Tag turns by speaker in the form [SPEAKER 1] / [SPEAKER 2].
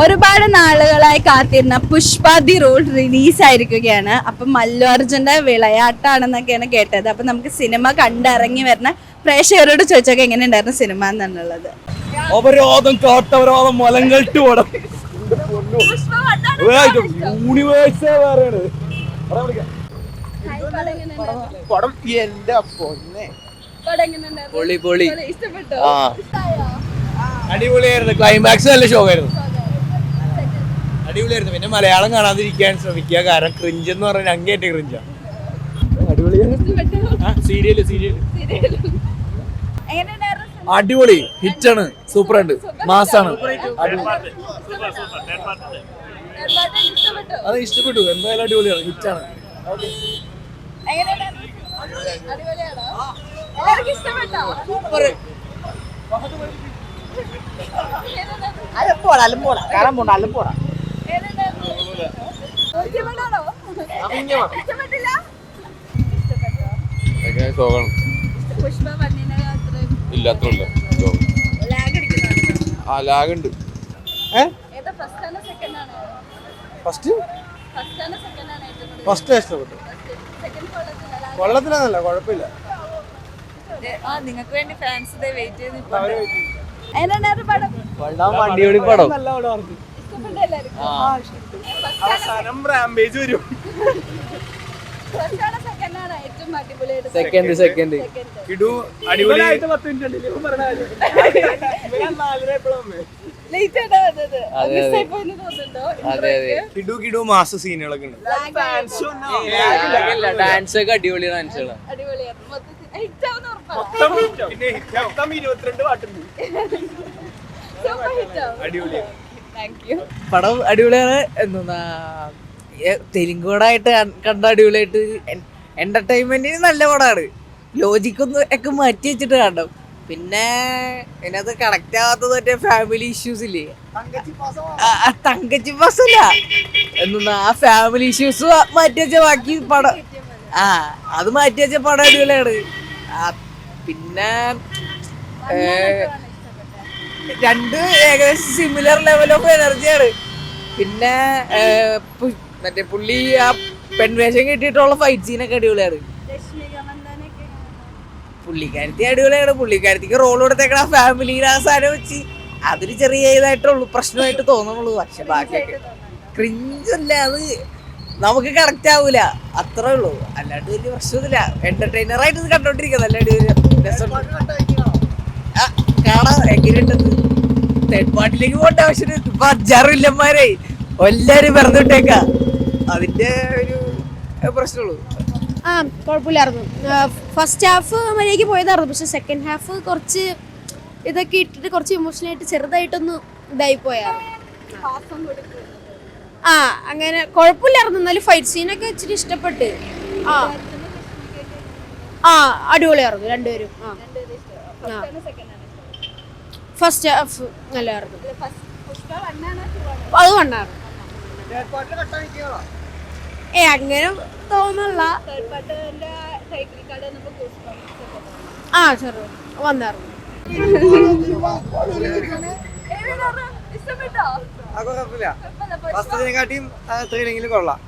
[SPEAKER 1] ഒരുപാട് നാളുകളായി കാത്തിരുന്ന പുഷ്പ ദി റൂൾ റിലീസ് ആയിരിക്കുകയാണ്. അപ്പം മല്ലു അർജുന്റെ വിളയാട്ടാണെന്നൊക്കെയാണ് കേട്ടത്. അപ്പൊ നമുക്ക് സിനിമ കണ്ടിറങ്ങി വരുന്ന പ്രേക്ഷകരോട് ചോദിച്ചൊക്കെ എങ്ങനെ ഉണ്ടായിരുന്നു സിനിമ എന്നുള്ളത്.
[SPEAKER 2] അവരോധം കാട്ടവരോധം മലങ്കട്ട് പടം യൂണിവേഴ്സേ വേറെയാണ് പടം. എന്റെ പൊന്നെ അടിപൊളിയായിരുന്നു. ക്ലൈമാക്സ് നല്ല ഷോക്കായിരുന്നു, അടിപൊളിയായിരുന്നു. പിന്നെ മലയാളം കാണാതിരിക്കാൻ ശ്രമിക്കുക, കാരണം ക്രിഞ്ച് എന്ന് പറഞ്ഞാൽ അങ്ങേറ്റ ക്രിഞ്ചാ. സീരിയല് അടിപൊളി, ഹിറ്റാണ്, സൂപ്പറാണ്, മാസാണ്. അത് ഇഷ്ടപ്പെട്ടു, എന്തായാലും അടിപൊളിയാണ്, ഹിറ്റാണ്. ലാഗുണ്ട്. ഫസ്റ്റ് ഇഷ്ടപ്പെട്ടു, കൊള്ളത്തിലല്ല, കുഴപ്പമില്ല.
[SPEAKER 1] നിങ്ങൾക്ക് വേണ്ടി ഫാൻസ് വെയിറ്റ് ചെയ്ത്
[SPEAKER 2] വണ്ടിയോടി പടം സെക്കൻഡ് കിടു അടിപൊളി. കിടു മാസ സീനുകളൊക്കെ ഉണ്ട്. ഡാൻസ് ഒക്കെ അടിപൊളി ഡാൻസുകളാണ്.
[SPEAKER 3] പടം അടിപൊളിയാണ്. എന്താ തെലുങ്കൂടായിട്ട് കണ്ട അടിപൊളിയായിട്ട് എന്റർടൈൻമെന്റിന് നല്ല പടമാണ്. ലോജിക്കൊന്നും ഒക്കെ മാറ്റി വെച്ചിട്ട് കാണണം. പിന്നെ ഇതിനകത്ത് കണക്ട് ആവാത്തത് മറ്റേ ഫാമിലി ഇഷ്യൂസ് ഇല്ലേ, തങ്കച്ചി പാസല്ല എന്താ ആ ഫാമിലി ഇഷ്യൂസ് മാറ്റി വെച്ച ബാക്കി പടം അത് മാറ്റി വെച്ച പടം അടിപൊളിയാണ്. പിന്നെ രണ്ട് ഏകദേശം സിമിലർ ലെവൽ ഓഫ് എനർജിയാണ്. പിന്നെ മറ്റേ പുള്ളി ആ പെൺവേഷം കിട്ടിയിട്ടുള്ള ഫൈറ്റ് സീനൊക്കെ അടിപൊളിയാണ്. പുള്ളിക്കാരത്തി അടിപൊളിയാണ്. പുള്ളിക്കാരത്തിക്ക് റോൾ കൊടുത്തേക്കണ ഫാമിലിയുടെ ആ സാധനം വെച്ച് അതൊരു ചെറിയ ഇതായിട്ടുള്ളൂ പ്രശ്നമായിട്ട് തോന്നുന്നുള്ളൂ. പക്ഷെ ബാക്കിയൊക്കെ ക്രിഞ്ചല്ല, അത് നമുക്ക് കറക്റ്റ് ആവൂല, അത്രേ ഉള്ളൂ. അല്ലാണ്ട് വലിയ പ്രശ്നമൊന്നുമില്ല. എന്റർടൈനർ ആയിട്ട് ഇത് കണ്ടോണ്ടിരിക്കുക, നല്ല അടിപൊളി രസം കാണാം. എങ്ങനെയുണ്ടത് തേർഡ് പാർട്ടിലേക്ക് പോകേണ്ട ആവശ്യം ഇപ്പൊ 5-6 വില്ലന്മാരെ എല്ലാരും പറഞ്ഞിട്ടേക്ക, അതിന്റെ ഒരു പ്രശ്നമുള്ളൂ.
[SPEAKER 4] കുഴപ്പമില്ലായിരുന്നു. ഫസ്റ്റ് ഹാഫ് മര്യാദയ്ക്ക് പോയതായിരുന്നു. പക്ഷെ സെക്കൻഡ് ഹാഫ് കുറച്ച് ഇതൊക്കെ ഇട്ടിട്ട് കുറച്ച് ഇമോഷണലായിട്ട് ചെറുതായിട്ടൊന്ന് ഇതായി പോയായിരുന്നു. അങ്ങനെ കുഴപ്പമില്ലായിരുന്നു. എന്നാലും ഫൈറ്റ് സീനൊക്കെ ഇച്ചിരി ഇഷ്ടപ്പെട്ട്. അടിപൊളിയായിരുന്നു രണ്ടുപേരും. ഫസ്റ്റ് ഹാഫ് നല്ലായിരുന്നു. അത് വണ്ണായിരുന്നു. അങ്ങനെ തോന്നല്ല. ചെറു വന്നായിരുന്നു.
[SPEAKER 2] കൊള്ളാം.